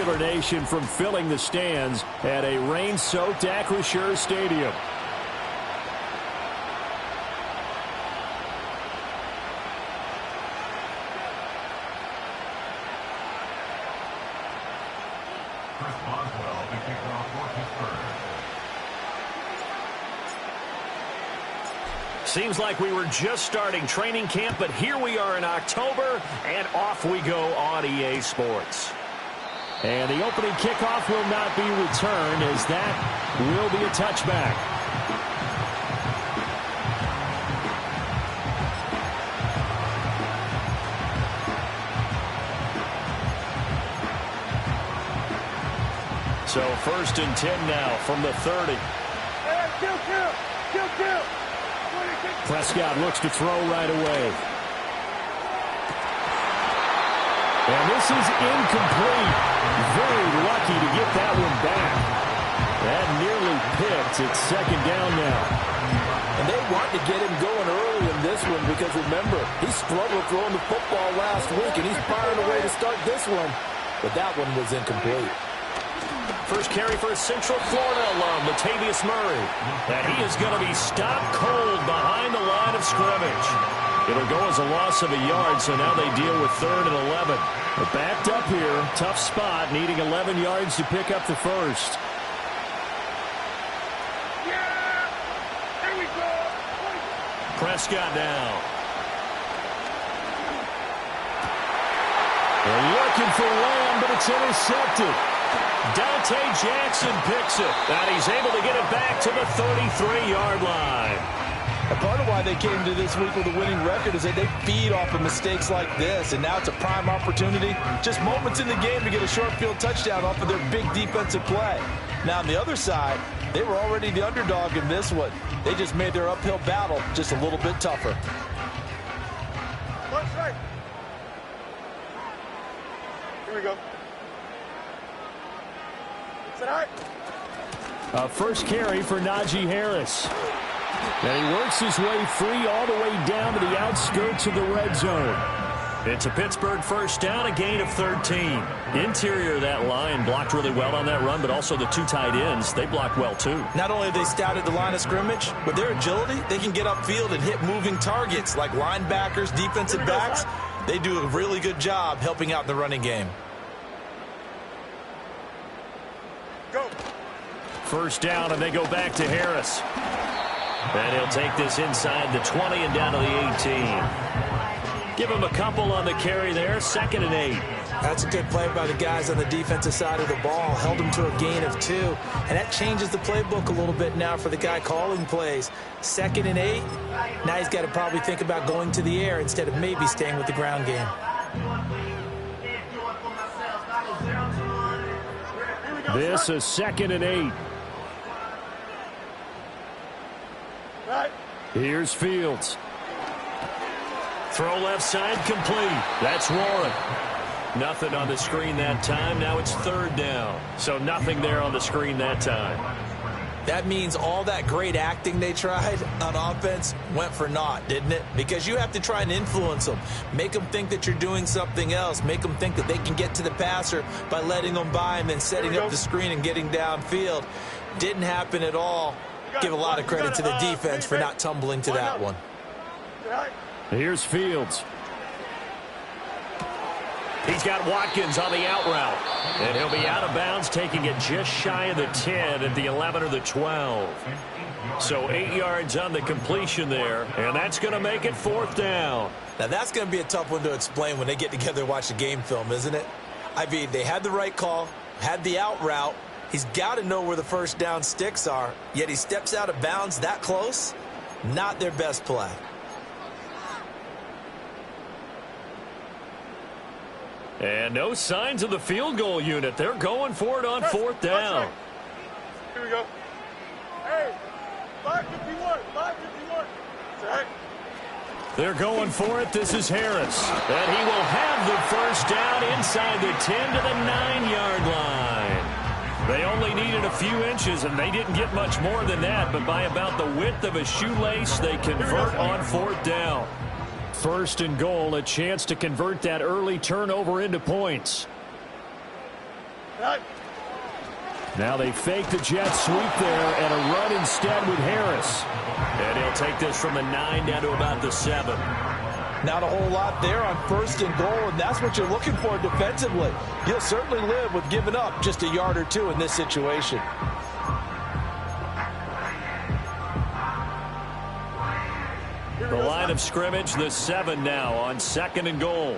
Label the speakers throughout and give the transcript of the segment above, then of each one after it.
Speaker 1: Raider Nation from filling the stands at a rain-soaked Acrisure Stadium. Seems like we were just starting training camp, but here we are in October, and off we go on EA Sports. And the opening kickoff will not be returned, as that will be a touchback. So 1st and 10 now from the 30. Kill. Prescott looks to throw right away. And this is incomplete. Very lucky to get that one back. That nearly picked. It's 2nd down now.
Speaker 2: And they want to get him going early in this one because, remember, he struggled throwing the football last week, and he's firing away to start this one. But that one was incomplete.
Speaker 1: First carry for a Central Florida alum, Latavius Murray. And he is going to be stopped cold behind the line of scrimmage. It'll go as a loss of a yard, so now they deal with 3rd and 11. They're backed up here. Tough spot, needing 11 yards to pick up the first.
Speaker 3: Yeah! There we go!
Speaker 1: Prescott now. They're looking for Lamb, but it's intercepted. Dante Jackson picks it, and he's able to get it back to the 33-yard line.
Speaker 2: A part of why they came to this week with a winning record is that they feed off of mistakes like this, and now it's a prime opportunity, just moments in the game to get a short field touchdown off of their big defensive play. Now, on the other side, they were already the underdog in this one. They just made their uphill battle just a little bit tougher.
Speaker 3: Left side. Here we go.
Speaker 1: A first carry for Najee Harris. And he works his way free all the way down to the outskirts of the red zone. It's a Pittsburgh first down, a gain of 13. Interior of that line blocked really well on that run, but also the 2 tight ends, they blocked well too.
Speaker 2: Not only have they scouted the line of scrimmage, with their agility, they can get upfield and hit moving targets like linebackers, defensive backs. They do a really good job helping out in the running game.
Speaker 3: Go.
Speaker 1: First down, and they go back to Harris. And he'll take this inside the 20 and down to the 18. Give him a couple on the carry there, 2nd and 8.
Speaker 2: That's a good play by the guys on the defensive side of the ball. Held him to a gain of 2. And that changes the playbook a little bit now for the guy calling plays. 2nd and 8. Now he's got to probably think about going to the air instead of maybe staying with the ground game.
Speaker 1: This is 2nd and 8.
Speaker 3: Right.
Speaker 1: Here's Fields. Throw left side complete. That's Warren. Nothing on the screen that time. Now it's 3rd down. So nothing there on the screen that time.
Speaker 2: That means all that great acting they tried on offense went for naught, didn't it? Because you have to try and influence them. Make them think that you're doing something else. Make them think that they can get to the passer by letting them by and then setting up the screen and getting downfield. Didn't happen at all. Give a lot of credit to the defense for not tumbling to that one.
Speaker 1: Here's Fields. He's got Watkins on the out route. And he'll be out of bounds, taking it just shy of the 10 at the 11 or the 12. So 8 yards on the completion there, and that's going to make it 4th down.
Speaker 2: Now that's going to be a tough one to explain when they get together and watch the game film, isn't it? I mean, they had the right call, had the out route. He's got to know where the first down sticks are, yet he steps out of bounds that close. Not their best play.
Speaker 1: And no signs of the field goal unit. They're going for it on 4th down.
Speaker 3: Here we go. Hey, 551, 551. Right.
Speaker 1: They're going for it. This is Harris. And he will have the first down inside the 10 to the 9-yard line. They only needed a few inches, and they didn't get much more than that. But by about the width of a shoelace, they convert on 4th down. 1st and goal, a chance to convert that early turnover into points.
Speaker 3: Right.
Speaker 1: Now they fake the jet sweep there and a run instead with Harris. And he'll take this from the 9 down to about the 7.
Speaker 2: Not a whole lot there on 1st and goal, and that's what you're looking for defensively. You'll certainly live with giving up just a yard or two in this situation.
Speaker 1: The line of scrimmage, the 7 now on 2nd and goal.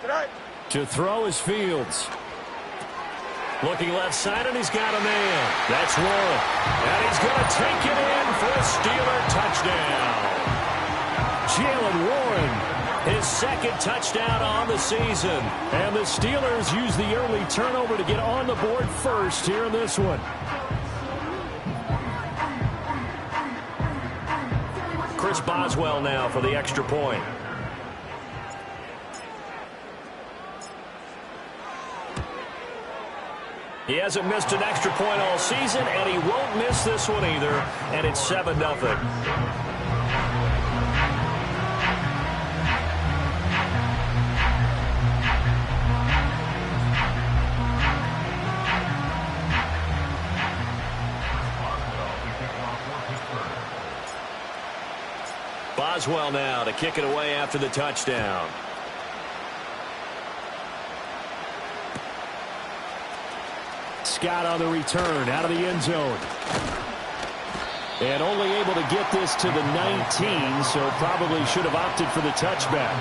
Speaker 3: Tonight.
Speaker 1: To throw is Fields. Looking left side, and he's got a man. That's Warren. And he's going to take it in for a Steeler touchdown. Jalen Warren, his 2nd touchdown on the season. And the Steelers use the early turnover to get on the board first here in this one. Chris Boswell now for the extra point. He hasn't missed an extra point all season, and he won't miss this one either, and it's 7-0. Boswell now to kick it away after the touchdown. Scott on the return out of the end zone. And only able to get this to the 19, so probably should have opted for the touchback.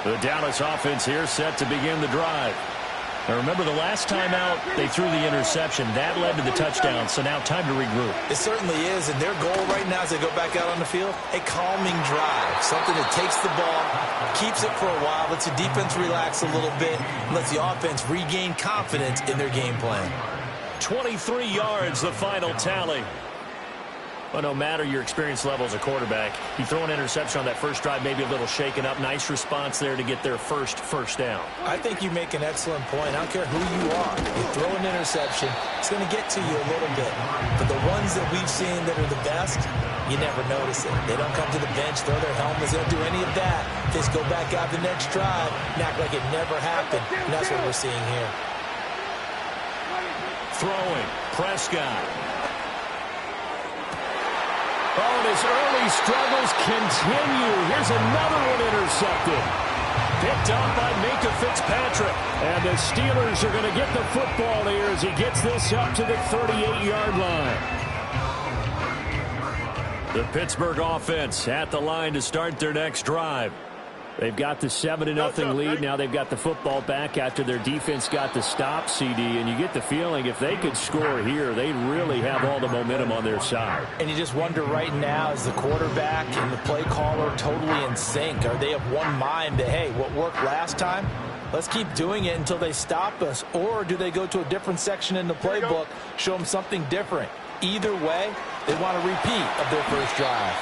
Speaker 1: The Dallas offense here set to begin the drive. Now remember, the last time out, they threw the interception. That led to the touchdown, so now time to regroup.
Speaker 2: It certainly is, and their goal right now as they go back out on the field, a calming drive. Something that takes the ball, keeps it for a while, lets the defense relax a little bit, lets the offense regain confidence in their game plan.
Speaker 1: 23 yards, the final tally. Well, no matter your experience level as a quarterback, you throw an interception on that first drive, maybe a little shaken up. Nice response there to get their first down.
Speaker 2: I think you make an excellent point. I don't care who you are. You throw an interception, it's going to get to you a little bit. But the ones that we've seen that are the best, you never notice it. They don't come to the bench, throw their helmets, they don't do any of that. They just go back out the next drive and act like it never happened. And that's what we're seeing here.
Speaker 1: Throwing, Prescott. Oh, and his early struggles continue. Here's another one intercepted. Picked up by Minka Fitzpatrick. And the Steelers are going to get the football here as he gets this up to the 38-yard line. The Pittsburgh offense at the line to start their next drive. They've got the 7-0 lead. Now they've got the football back after their defense got the stop, CD. And you get the feeling if they could score here, they really have all the momentum on their side.
Speaker 2: And you just wonder right now, is the quarterback and the play caller totally in sync? Are they of one mind that, hey, what worked last time, let's keep doing it until they stop us? Or do they go to a different section in the playbook, show them something different? Either way, they want a repeat of their first drive.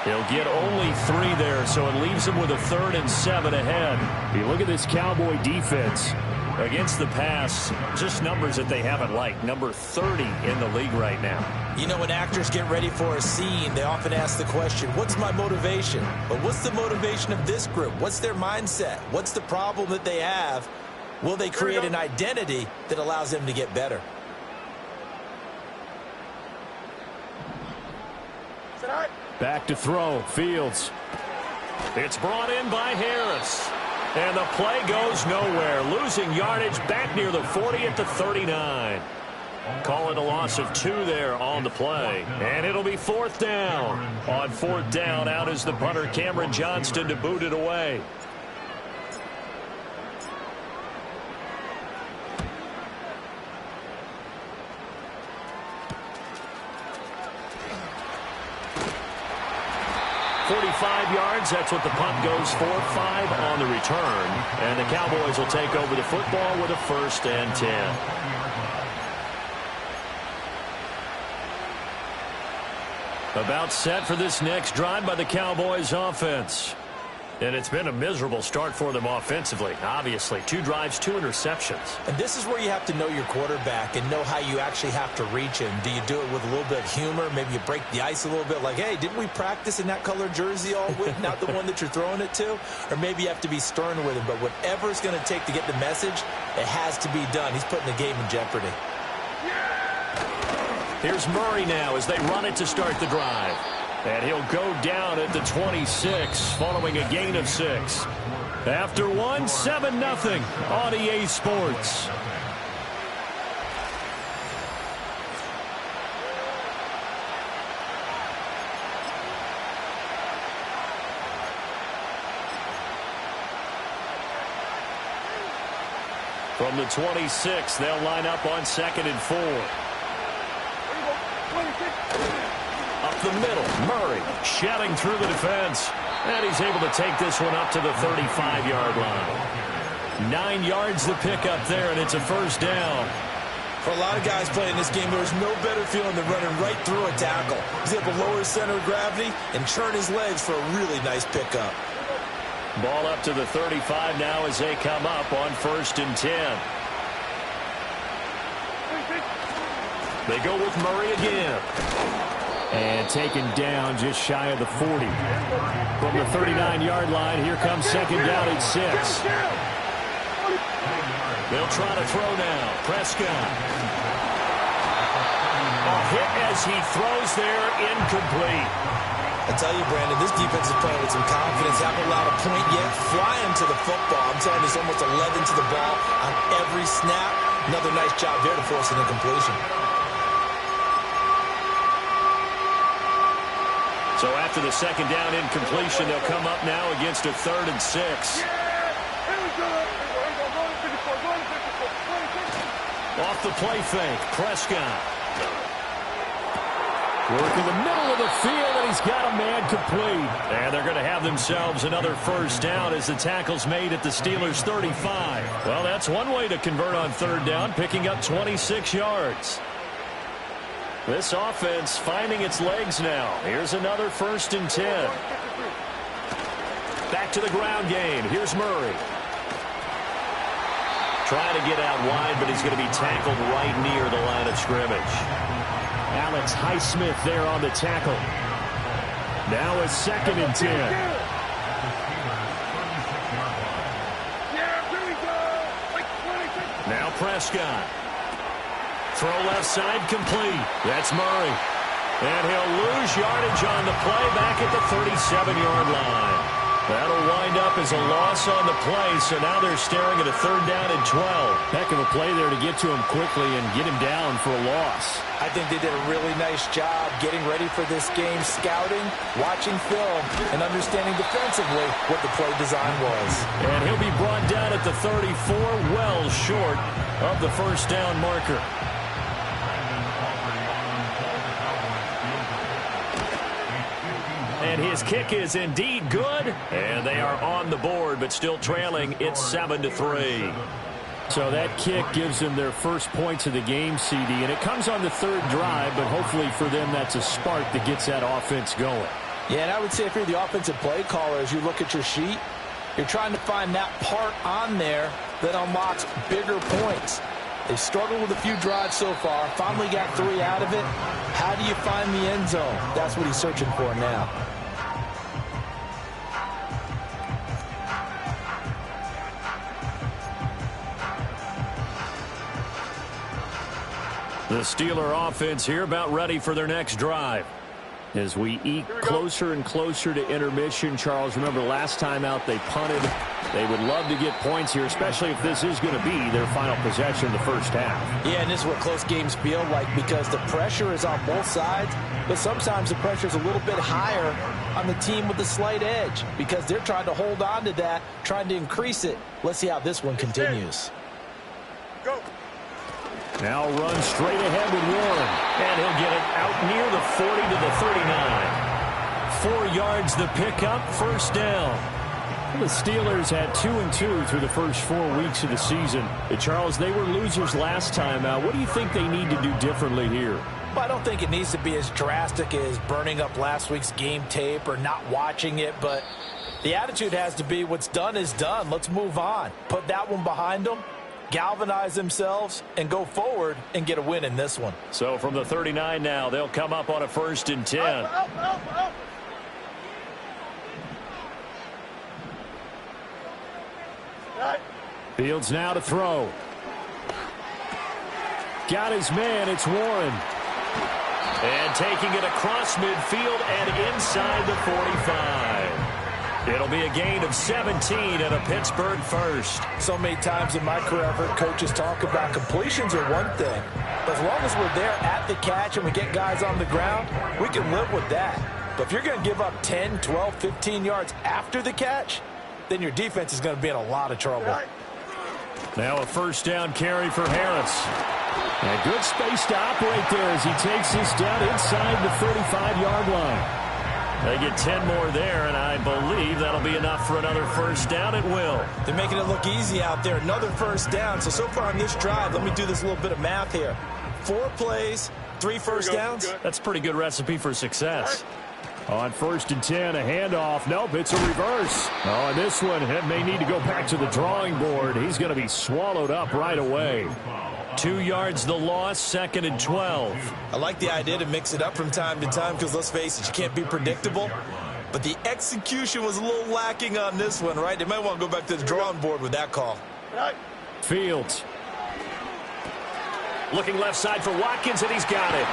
Speaker 1: He'll get only 3 there, so it leaves him with a 3rd and 7 ahead. You look at this Cowboy defense against the pass, just numbers that they haven't liked. Number 30 in the league right now.
Speaker 2: You know, when actors get ready for a scene, they often ask the question, what's my motivation? But what's the motivation of this group? What's their mindset? What's the problem that they have? Will they create an identity that allows them to get better?
Speaker 1: Back to throw, Fields. It's brought in by Harris. And the play goes nowhere. Losing yardage back near the 40 at the 39. Call it a loss of 2 there on the play. And it'll be 4th down. On 4th down, out is the punter, Cameron Johnston, to boot it away. Yards. That's what the punt goes for. 5 on the return. And the Cowboys will take over the football with a 1st and 10. About set for this next drive by the Cowboys offense. And it's been a miserable start for them offensively, obviously. 2 drives, 2 interceptions.
Speaker 2: And this is where you have to know your quarterback and know how you actually have to reach him. Do you do it with a little bit of humor? Maybe you break the ice a little bit, like, hey, didn't we practice in that color jersey all week, not the one that you're throwing it to? Or maybe you have to be stern with him. But whatever it's going to take to get the message, it has to be done. He's putting the game in jeopardy.
Speaker 1: Here's Murray now as they run it to start the drive. And he'll go down at the 26 following a gain of 6. After 1, 7-0 on EA Sports. From the 26, they'll line up on 2nd and 4. Up the middle, Murray shedding through the defense. And he's able to take this one up to the 35-yard line. 9 yards the pickup there, and it's a first down.
Speaker 2: For a lot of guys playing this game, there's no better feeling than running right through a tackle. He's able to lower his center of gravity and churn his legs for a really nice pickup.
Speaker 1: Ball up to the 35 now as they come up on 1st and 10. They go with Murray again. And taken down just shy of the 40. From the 39-yard line, here comes 2nd down at 6. They'll try to throw now. Prescott. A hit as he throws there, incomplete.
Speaker 2: I tell you, Brandon, this defense is playing with some confidence. Haven't allowed a point yet. Flying to the football. I'm telling you, it's almost 11 to the ball on every snap. Another nice job there to force an incompletion.
Speaker 1: So after the 2nd down incompletion, they'll come up now against a 3rd and 6. Off the play fake, Prescott. Work in the middle of the field, and he's got a man complete. And they're going to have themselves another first down as the tackle's made at the Steelers' 35. Well, that's one way to convert on 3rd down, picking up 26 yards. This offense finding its legs now. Here's another 1st and 10. Back to the ground game. Here's Murray. Trying to get out wide, but he's going to be tackled right near the line of scrimmage. Alex Highsmith there on the tackle. Now a 2nd and 10. Now Prescott. Throw left side complete. That's Murray. And he'll lose yardage on the play back at the 37-yard line. That'll wind up as a loss on the play, so now they're staring at a 3rd down and 12.
Speaker 4: Heck of a play there to get to him quickly and get him down for a loss.
Speaker 2: I think they did a really nice job getting ready for this game, scouting, watching film, and understanding defensively what the play design was.
Speaker 1: And he'll be brought down at the 34, well short of the first down marker. And his kick is indeed good. And they are on the board, but still trailing. It's 7-3.
Speaker 4: So that kick gives them their first points of the game, CD. And it comes on the 3rd drive, but hopefully for them that's a spark that gets that offense going.
Speaker 2: Yeah, and I would say if you're the offensive play caller, as you look at your sheet, you're trying to find that part on there that unlocks bigger points. They've struggled with a few drives so far. Finally got 3 out of it. How do you find the end zone? That's what he's searching for now.
Speaker 1: The Steeler offense here about ready for their next drive.
Speaker 4: As we eke closer and closer to intermission, Charles, remember last time out they punted. They would love to get points here, especially if this is going to be their final possession in the first half.
Speaker 2: Yeah, and this is what close games feel like because the pressure is on both sides, but sometimes the pressure is a little bit higher on the team with the slight edge because they're trying to hold on to that, trying to increase it. Let's see how this one continues.
Speaker 3: Go.
Speaker 1: Now run straight ahead with Warren. And he'll get it out near the 40 to the 39. 4 yards the pickup, first down.
Speaker 4: The Steelers had 2-2 through the first 4 weeks of the season. Charles, they were losers last time out. What do you think they need to do differently here?
Speaker 2: Well, I don't think it needs to be as drastic as burning up last week's game tape or not watching it, but The attitude has to be what's done is done. Let's move on. Put that one behind them, galvanize themselves, and go forward and get a win in this one.
Speaker 1: So from the 39 now, they'll come up on a 1st and 10.
Speaker 3: Up. Right.
Speaker 1: Fields now to throw. Got his man. It's Warren. And taking it across midfield and inside the 45. It'll be a gain of 17 and a Pittsburgh first.
Speaker 2: So many times in my career, I've heard coaches talk about completions are one thing. But as long as we're there at the catch and we get guys on the ground, we can live with that. But if you're going to give up 10, 12, 15 yards after the catch, then your defense is going to be in a lot of trouble.
Speaker 3: Right.
Speaker 1: Now a 1st down carry for Harris. And a good space to operate there as he takes this down inside the 35-yard line. They get 10 more there, and I believe that'll be enough for another 1st down. It will.
Speaker 2: They're making it look easy out there. Another 1st down. So far on this drive, let me do this little bit of math here. 4 plays, 3 first downs.
Speaker 1: That's a pretty good recipe for success. On 1st and 10, a handoff. Nope, it's a reverse. Oh, and this one, it may need to go back to the drawing board. He's going to be swallowed up right away. 2 yards the loss, 2nd and 12.
Speaker 2: I like the idea to mix it up from time to time because, let's face it, you can't be predictable. But the execution was a little lacking on this one, right? They might want to go back to the drawing board with that call.
Speaker 3: Right.
Speaker 1: Fields. Looking left side for Watkins, and he's got it.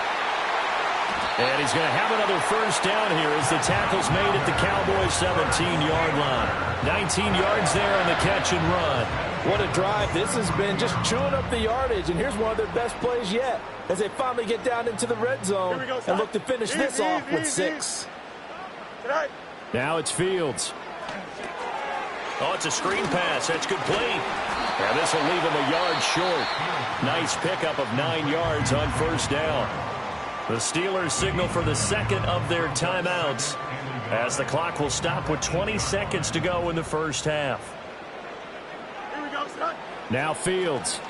Speaker 1: And he's going to have another 1st down here as the tackle's made at the Cowboys' 17-yard line. 19 yards there on the catch and run.
Speaker 2: What a drive this has been, just chewing up the yardage. And here's one of their best plays yet as they finally get down into the red zone and look to finish this off with 6.
Speaker 3: Right.
Speaker 1: Now it's Fields. Oh, it's a screen pass. That's complete. And this will leave him a yard short. Nice pickup of 9 yards on 1st down. The Steelers signal for the 2nd of their timeouts as the clock will stop with 20 seconds to go in the 1st half.
Speaker 3: Here we go, son.
Speaker 1: Now Fields.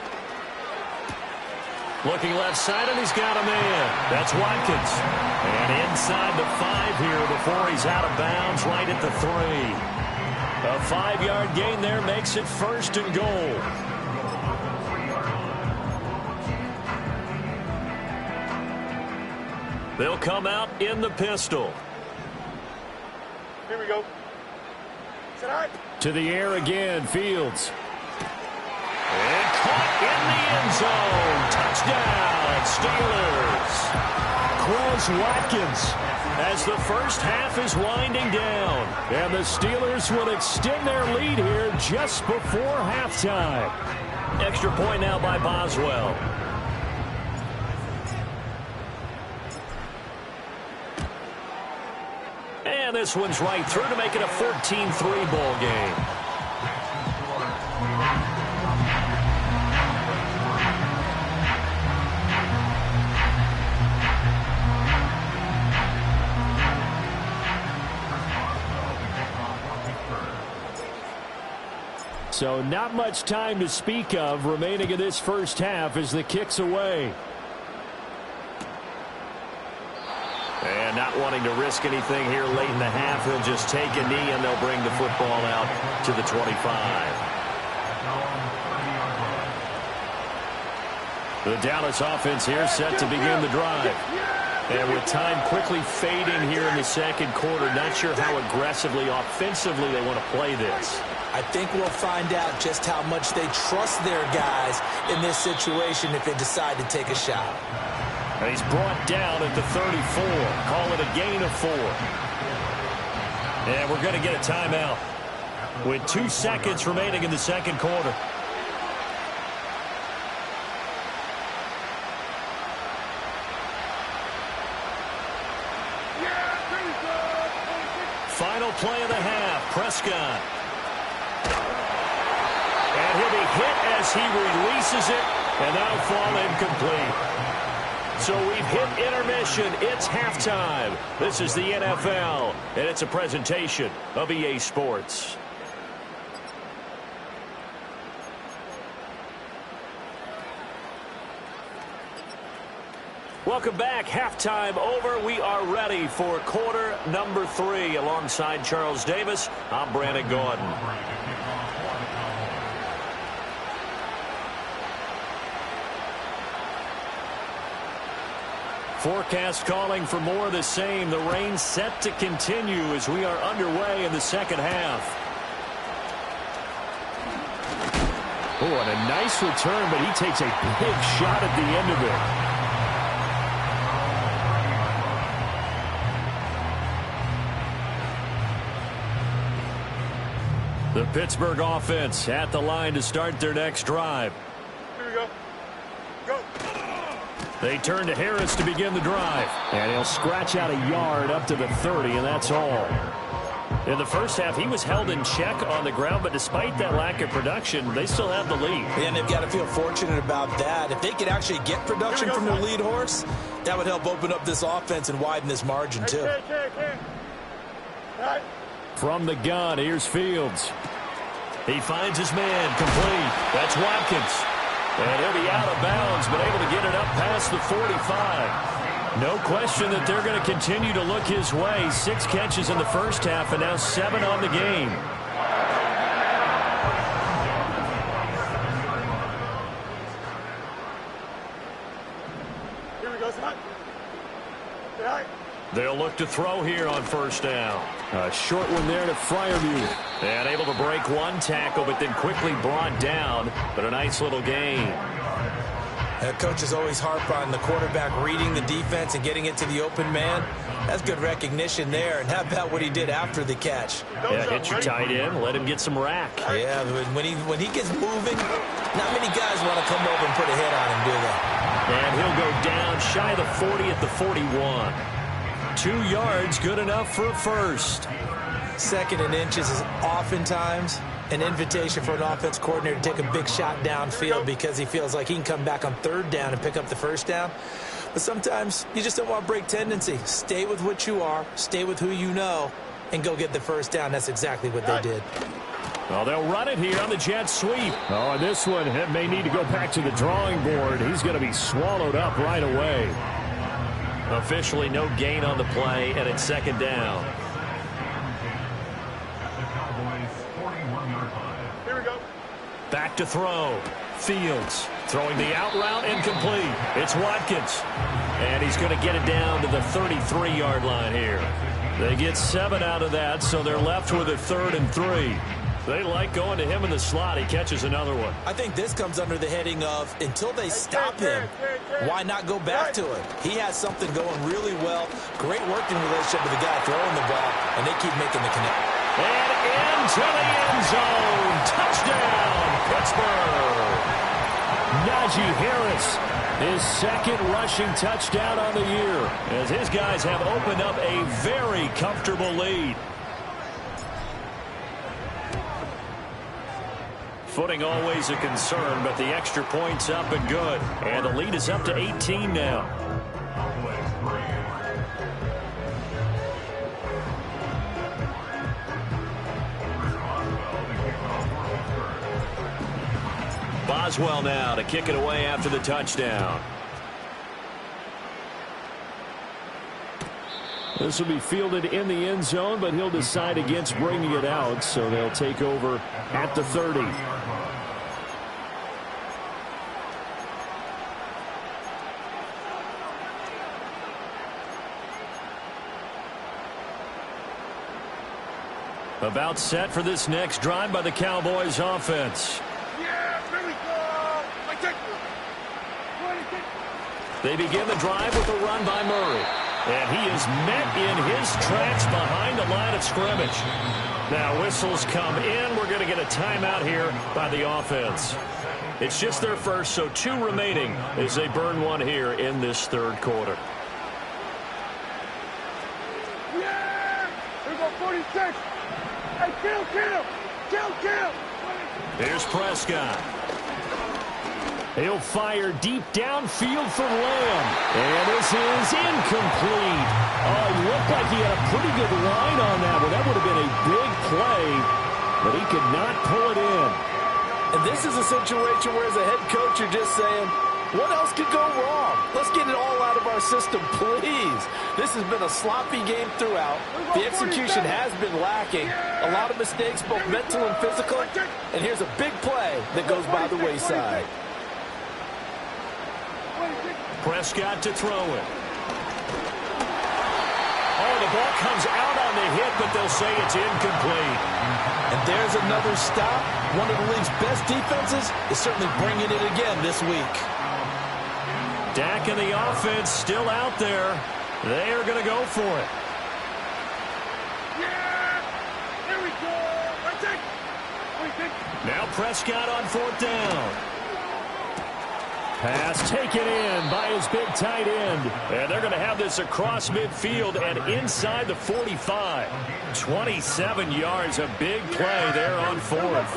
Speaker 1: Looking left side, and he's got a man. That's Watkins. And inside the 5 here before he's out of bounds right at the 3. A 5-yard gain there makes it 1st and goal. They'll come out in the pistol.
Speaker 3: Here we go. Sit high.
Speaker 1: To the air again, Fields. And caught in the end zone. Touchdown, Steelers. Quez Watkins as the 1st half is winding down. And the Steelers will extend their lead here just before halftime. Extra point now by Boswell. And this one's right through to make it a 14-3 ball game. So not much time to speak of remaining in this 1st half as the kick's away. And not wanting to risk anything here late in the half, he'll just take a knee and they'll bring the football out to the 25. The Dallas offense here set to begin the drive. And with time quickly fading here in the 2nd quarter, not sure how aggressively, offensively they want to play this.
Speaker 2: I think we'll find out just how much they trust their guys in this situation if they decide to take a shot.
Speaker 1: And he's brought down at the 34. Call it a gain of 4. And we're going to get a timeout with 2 seconds remaining in the 2nd quarter. Final play of the half. Prescott. And he'll be hit as he releases it, and that'll fall incomplete. So we've hit intermission. It's halftime. This is the NFL, and it's a presentation of EA Sports. Welcome back. Halftime over. We are ready for quarter number 3. Alongside Charles Davis, I'm Brandon Gordon. Forecast calling for more of the same. The rain set to continue as we are underway in the second half. Oh, and a nice return, but he takes a big shot at the end of it. The Pittsburgh offense at the line to start their next drive.
Speaker 3: Here we go. Go.
Speaker 1: They turn to Harris to begin the drive.
Speaker 4: And he'll scratch out a yard up to the 30, and that's all.
Speaker 1: In the first half, he was held in check on the ground, but despite that lack of production, they still have the lead.
Speaker 2: And they've got to feel fortunate about that. If they could actually get production from their lead horse, that would help open up this offense and widen this margin, too.
Speaker 3: Right.
Speaker 1: From the gun, here's Fields. He finds his man, complete. That's Watkins. And he'll be out of bounds, but able to get it up past the 45. No question that they're going to continue to look his way. 6 catches in the first half, and now 7 on the game.
Speaker 3: Here we go, son. Right.
Speaker 1: They'll look to throw here on first down.
Speaker 4: A short one there to Freiermuth.
Speaker 1: And able to break one tackle, but then quickly brought down. But a nice little gain.
Speaker 2: Coaches always harp on the quarterback reading the defense and getting it to the open man. That's good recognition there. And how about what he did after the catch?
Speaker 1: Yeah, hit your tight end, let him get some rack.
Speaker 2: Yeah, when he gets moving, not many guys want to come over and put a hit on him, do they?
Speaker 1: And he'll go down shy of the 40 at the 41. 2 yards, good enough for a first.
Speaker 2: Second and inches is oftentimes an invitation for an offense coordinator to take a big shot downfield because he feels like he can come back on third down and pick up the first down. But sometimes you just don't want to break tendency. Stay with what you are, stay with who you know, and go get the first down. That's exactly what they did.
Speaker 1: Well, they'll run it here on the jet sweep.
Speaker 4: Oh, and this one may need to go back to the drawing board. He's going to be swallowed up right away.
Speaker 1: Officially no gain on the play, and it's second down.
Speaker 3: Here we go.
Speaker 1: Back to throw. Fields throwing the out route, incomplete. It's Watkins. And he's going to get it down to the 33-yard line here. They get 7 out of that, so they're left with a 3rd and 3. They like going to him in the slot. He catches another one.
Speaker 2: I think this comes under the heading of until they stop him, why not go back to it? He has something going really well. Great working relationship with the guy throwing the ball, and they keep making the connect.
Speaker 1: And into the end zone. Touchdown, Pittsburgh. Najee Harris, his 2nd rushing touchdown on the year, as his guys have opened up a very comfortable lead. Footing always a concern, but the extra point's up and good. And the lead is up to 18 now. Boswell now to kick it away after the touchdown.
Speaker 4: This will be fielded in the end zone, but he'll decide against bringing it out, so they'll take over at the 30.
Speaker 1: About set for this next drive by the Cowboys offense.
Speaker 3: Yeah, here we go.
Speaker 1: They begin the drive with a run by Murray. And he is met in his tracks behind the line of scrimmage. Now whistles come in. We're going to get a timeout here by the offense. It's just their first, so 2 remaining as they burn one here in this 3rd quarter.
Speaker 3: Yeah! Here we go, 46. Hey, kill.
Speaker 1: Here's Prescott. He'll fire deep downfield for Lamb. And this is incomplete. Oh, it looked like he had a pretty good line on that one. That would have been a big play, but he could not pull it in.
Speaker 2: And this is a situation where as a head coach you're just saying, What else could go wrong? Let's get it all out of our system, please. This has been a sloppy game throughout. The execution has been lacking. A lot of mistakes, both mental and physical. And here's a big play that goes by the wayside.
Speaker 1: Prescott to throw it. Oh, the ball comes out on the hit, but they'll say it's incomplete.
Speaker 2: And there's another stop. One of the league's best defenses is certainly bringing it again this week.
Speaker 1: Dak and the offense still out there. They are going to go for it.
Speaker 3: Yeah! Here we go! That's it!
Speaker 1: Now Prescott on fourth down. Pass taken in by his big tight end. And they're going to have this across midfield and inside the 45. 27 yards, a big play there on fourth.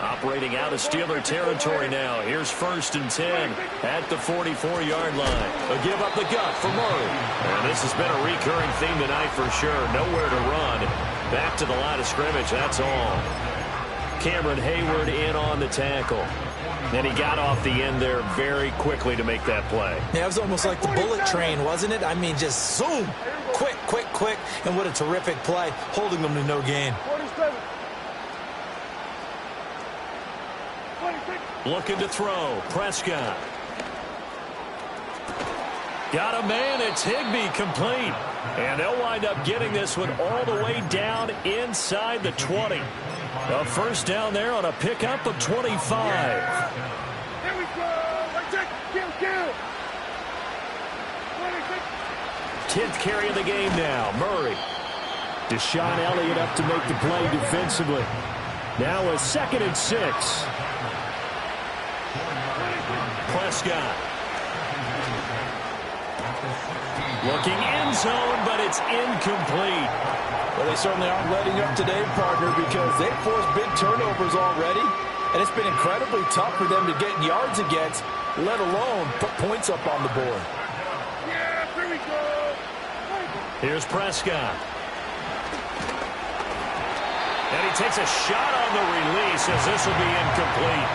Speaker 1: Operating out of Steeler territory now. Here's 1st and 10 at the 44-yard line. A give up the gut for Murray. And this has been a recurring theme tonight for sure. Nowhere to run. Back to the line of scrimmage, that's all. Cameron Hayward in on the tackle. And he got off the end there very quickly to make that play.
Speaker 2: Yeah, it was almost like the bullet train, wasn't it? I mean, just zoom. Quick, quick, quick. And what a terrific play, holding them to no gain.
Speaker 3: 47. 26.
Speaker 1: Looking to throw. Prescott. Got a man. It's Higbee complete. And they'll wind up getting this one all the way down inside the 20. A first down there on a pickup of 25.
Speaker 3: Here we go. That's it. Kill. 26.
Speaker 1: 10th carry of the game now. Murray. Deshaun Elliott up to make the play defensively. Now a 2nd and 6. Prescott. Looking end zone, but it's incomplete.
Speaker 2: Well, they certainly aren't letting up today, partner, because they've forced big turnovers already. And it's been incredibly tough for them to get yards against, let alone put points up on the board.
Speaker 3: Yeah, here we go.
Speaker 1: Here's Prescott. And he takes a shot on the release as this will be incomplete.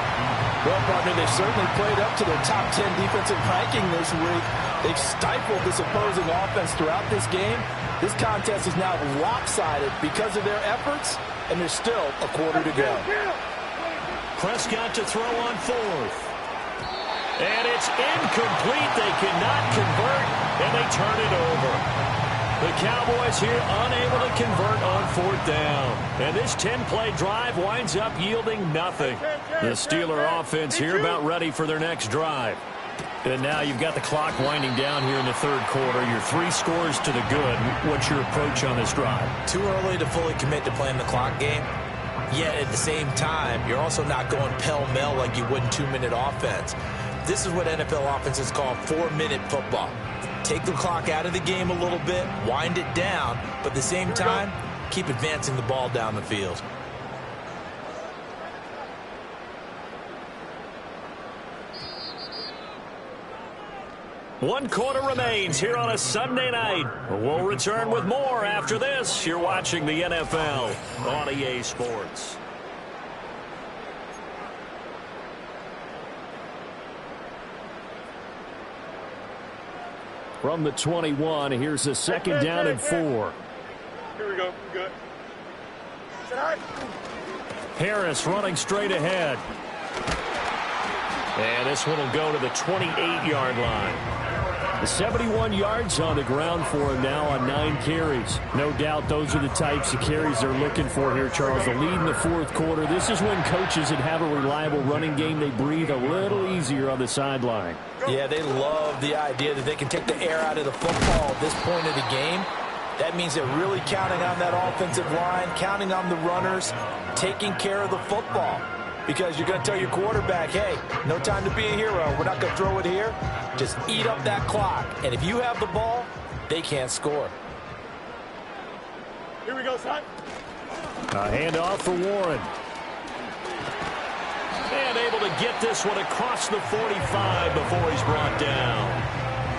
Speaker 2: Well, partner, they've certainly played up to their top 10 defensive ranking this week. They've stifled this opposing offense throughout this game. This contest is now lopsided because of their efforts, and there's still a quarter to go.
Speaker 1: Prescott to throw on fourth. And it's incomplete. They cannot convert, and they turn it over. The Cowboys here unable to convert on fourth down. And this 10-play drive winds up yielding nothing. The Steeler offense here about ready for their next drive. And now you've got the clock winding down here in the third quarter. You're 3 scores to the good. What's your approach on this drive?
Speaker 2: Too early to fully commit to playing the clock game. Yet at the same time, you're also not going pell-mell like you would in 2-minute offense. This is what NFL offenses call 4-minute football. Take the clock out of the game a little bit, wind it down, but at the same time, keep advancing the ball down the field.
Speaker 1: One quarter remains here on a Sunday night. We'll return with more after this. You're watching the NFL on EA Sports. From the 21, here's a 2nd down and 4.
Speaker 3: Here we go. Good.
Speaker 1: Harris running straight ahead. And this one will go to the 28-yard line. The 71 yards on the ground for him now on 9 carries. No doubt those are the types of carries they're looking for here, Charles. The lead in the fourth quarter. This is when coaches that have a reliable running game, they breathe a little easier on the sideline.
Speaker 2: Yeah, they love the idea that they can take the air out of the football at this point of the game. That means they're really counting on that offensive line, counting on the runners, taking care of the football. Because you're going to tell your quarterback, hey, no time to be a hero. We're not going to throw it here. Just eat up that clock. And if you have the ball, they can't score.
Speaker 3: Here we go, son.
Speaker 1: A handoff for Warren. And able to get this one across the 45 before he's brought down.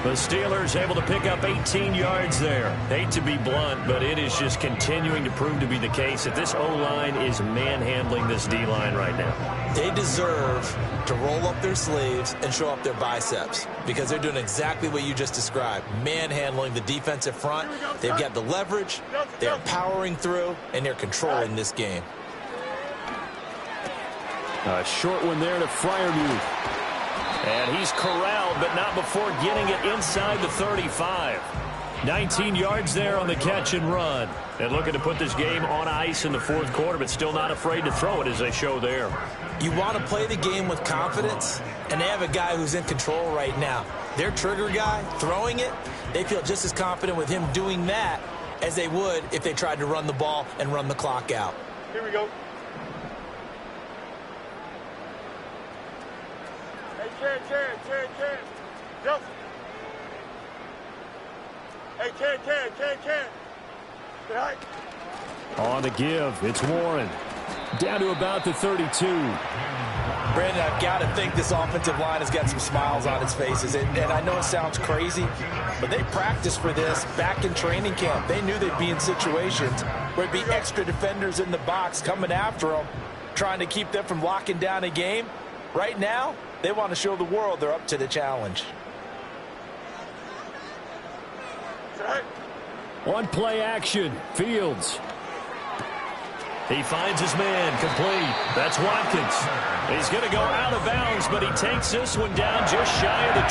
Speaker 1: The Steelers able to pick up 18 yards there. Hate to be blunt, but it is just continuing to prove to be the case that this O-line is manhandling this D-line right now.
Speaker 2: They deserve to roll up their sleeves and show up their biceps because they're doing exactly what you just described, manhandling the defensive front. They've got the leverage, they're powering through, and they're controlling this game.
Speaker 4: A short one there to Freiermuth.
Speaker 1: And he's corralled, but not before getting it inside the 35. 19 yards there on the catch and run. And looking to put this game on ice in the fourth quarter, but still not afraid to throw it as they show there.
Speaker 2: You want to play the game with confidence, and they have a guy who's in control right now. Their trigger guy, throwing it, they feel just as confident with him doing that as they would if they tried to run the ball and run the clock out.
Speaker 3: Here we go. Hey, Ken. Go. Hey, Ken. Good night.
Speaker 4: On the give, it's Warren. Down to about the 32.
Speaker 2: Brandon, I've got to think this offensive line has got some smiles on its faces. And I know it sounds crazy, but they practiced for this back in training camp. They knew they'd be in situations where there'd be extra defenders in the box coming after them, trying to keep them from locking down a game. Right now, they want to show the world they're up to the challenge.
Speaker 4: On play action, Fields.
Speaker 1: He finds his man, complete. That's Watkins. He's going to go out of bounds, but he takes this one down just shy of the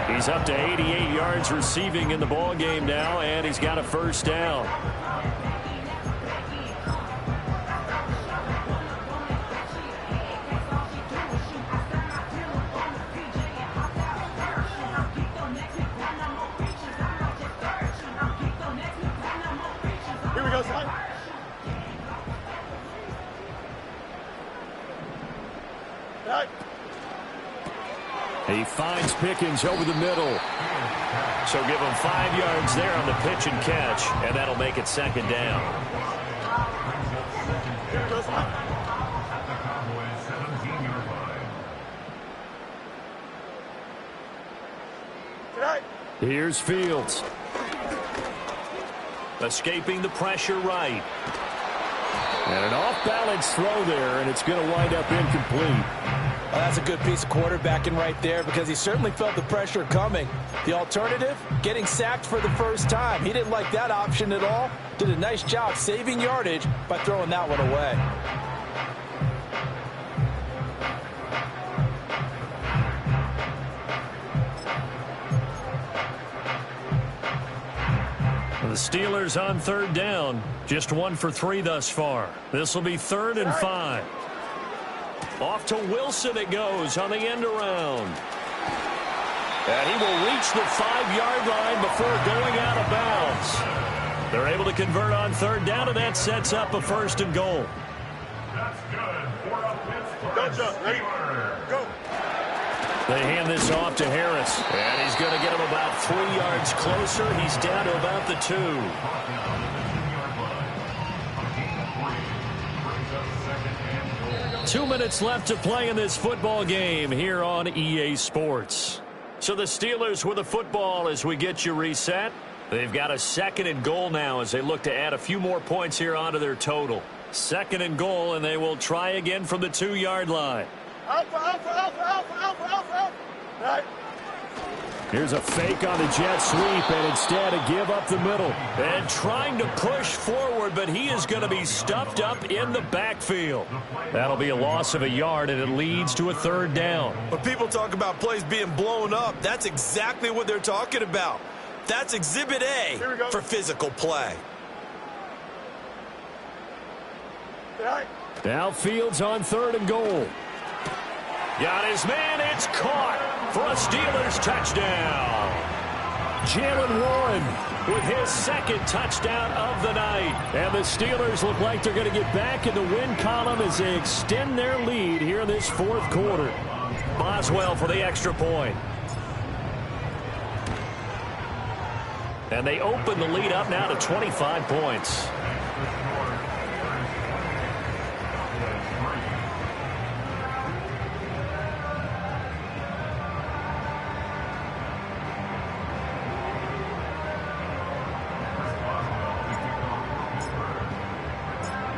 Speaker 1: 20. He's up to 88 yards receiving in the ball game now, and he's got a first down.
Speaker 3: Here we go, son.
Speaker 4: He finds Pickens over the middle.
Speaker 1: So give him 5 yards there on the pitch and catch, and that'll make it second down.
Speaker 4: Here's Fields.
Speaker 1: Escaping the pressure right.
Speaker 4: And an off-balance throw there, and it's going to wind up incomplete.
Speaker 2: Well, that's a good piece of quarterbacking right there because he certainly felt the pressure coming. The alternative, getting sacked for the first time. He didn't like that option at all. Did a nice job saving yardage by throwing that one away.
Speaker 1: The Steelers on third down. Just 1 for 3 thus far. This will be 3rd and 5. Off to Wilson it goes on the end around. And he will reach the 5-yard line before going out of bounds. They're able to convert on third down, and that sets up a 1st and goal.
Speaker 3: That's good. Go, Chuck. Ready? Go.
Speaker 1: They hand this off to Harris, and he's going to get him about 3 yards closer. He's down to about the 2. 2 minutes left to play in this football game here on EA Sports. So the Steelers with the football as we get you reset. They've got a 2nd and goal now as they look to add a few more points here onto their total. 2nd and goal, and they will try again from the 2-yard line.
Speaker 3: Alpha. Right.
Speaker 4: Here's a fake on the jet sweep, and instead a give up the middle.
Speaker 1: And trying to push forward, but he is going to be stuffed up in the backfield. That'll be a loss of a yard, and it leads to a 3rd down.
Speaker 2: When people talk about plays being blown up, that's exactly what they're talking about. That's Exhibit A for physical play.
Speaker 3: Right.
Speaker 4: Now Fields on 3rd and goal.
Speaker 1: Got his man. It's caught for a Steelers touchdown.
Speaker 4: Jalen Warren
Speaker 1: with his 2nd touchdown of the night.
Speaker 4: And the Steelers look like they're going to get back in the win column as they extend their lead here in this 4th quarter.
Speaker 1: Boswell for the extra point. And they open the lead up now to 25 points.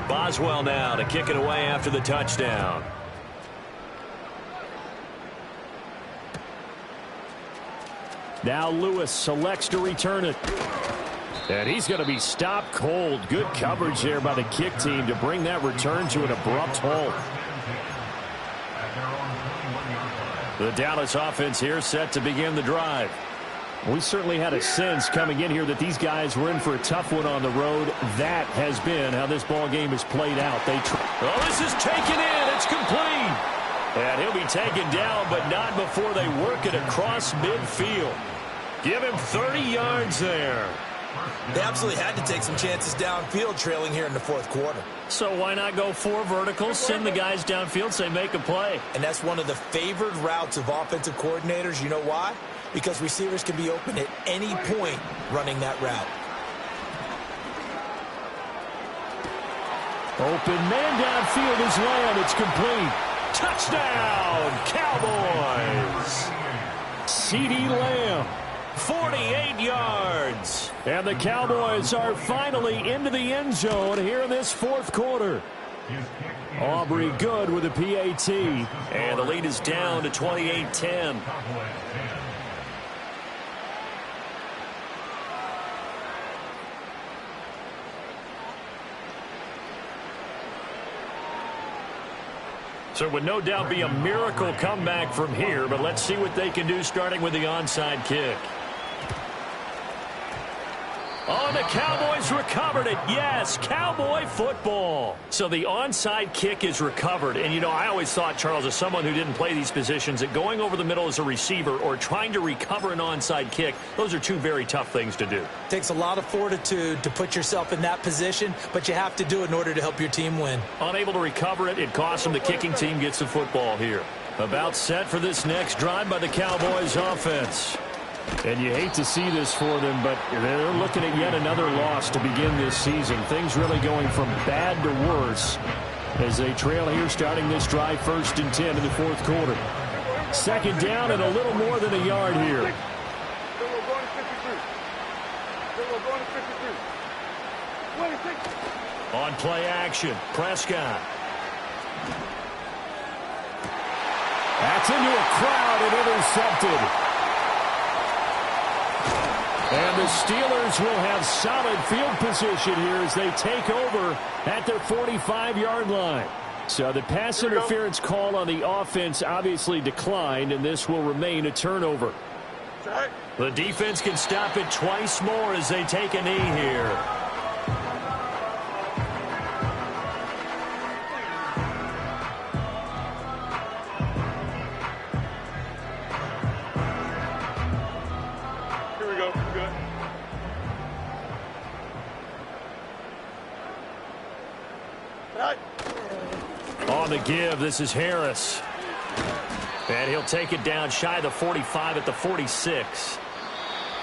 Speaker 1: Boswell now to kick it away after the touchdown.
Speaker 4: Now Lewis selects to return it. And he's going to be stopped cold. Good coverage there by the kick team to bring that return to an abrupt halt. The Dallas offense here set to begin the drive. We certainly had a sense coming in here that these guys were in for a tough one on the road. That has been how this ball game has played out.
Speaker 1: This is taken in. It's complete. And he'll be taken down, but not before they work it across midfield. Give him 30 yards there.
Speaker 2: They absolutely had to take some chances downfield trailing here in the fourth quarter.
Speaker 1: So why not go 4 verticals, send the guys downfield, say make a play?
Speaker 2: And that's one of the favored routes of offensive coordinators. You know why? Because receivers can be open at any point running that route.
Speaker 4: Open man downfield is Lamb. It's complete.
Speaker 1: Touchdown, Cowboys! CeeDee Lamb, 48 yards.
Speaker 4: And the Cowboys are finally into the end zone here in this fourth quarter. Aubrey good with a PAT.
Speaker 1: And the lead is down to 28-10. So it would no doubt be a miracle comeback from here, but let's see what they can do starting with the onside kick. Oh, the Cowboys recovered it. Yes, Cowboy football. So the onside kick is recovered. And, you know, I always thought, Charles, as someone who didn't play these positions, that going over the middle as a receiver or trying to recover an onside kick, those are two very tough things to do.
Speaker 2: It takes a lot of fortitude to put yourself in that position, but you have to do it in order to help your team win.
Speaker 1: Unable to recover it, it costs them. The kicking team gets the football here.
Speaker 4: About set for this next drive by the Cowboys offense. And you hate to see this for them, but they're looking at yet another loss to begin this season. Things really going from bad to worse as they trail here starting this drive 1st and 10 in the fourth quarter. Second down and a little more than a yard here.
Speaker 1: On play action, Prescott.
Speaker 4: That's into a crowd and intercepted. And the Steelers will have solid field position here as they take over at their 45-yard line. So the pass interference call on the offense obviously declined, and this will remain a turnover.
Speaker 1: The defense can stop it twice more as they take a knee here. On the give, this is Harris. And he'll take it down shy of the 45 at the 46.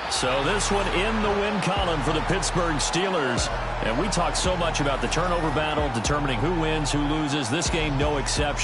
Speaker 1: So this one in the win column for the Pittsburgh Steelers. And we talk so much about the turnover battle, determining who wins, who loses. This game, no exception.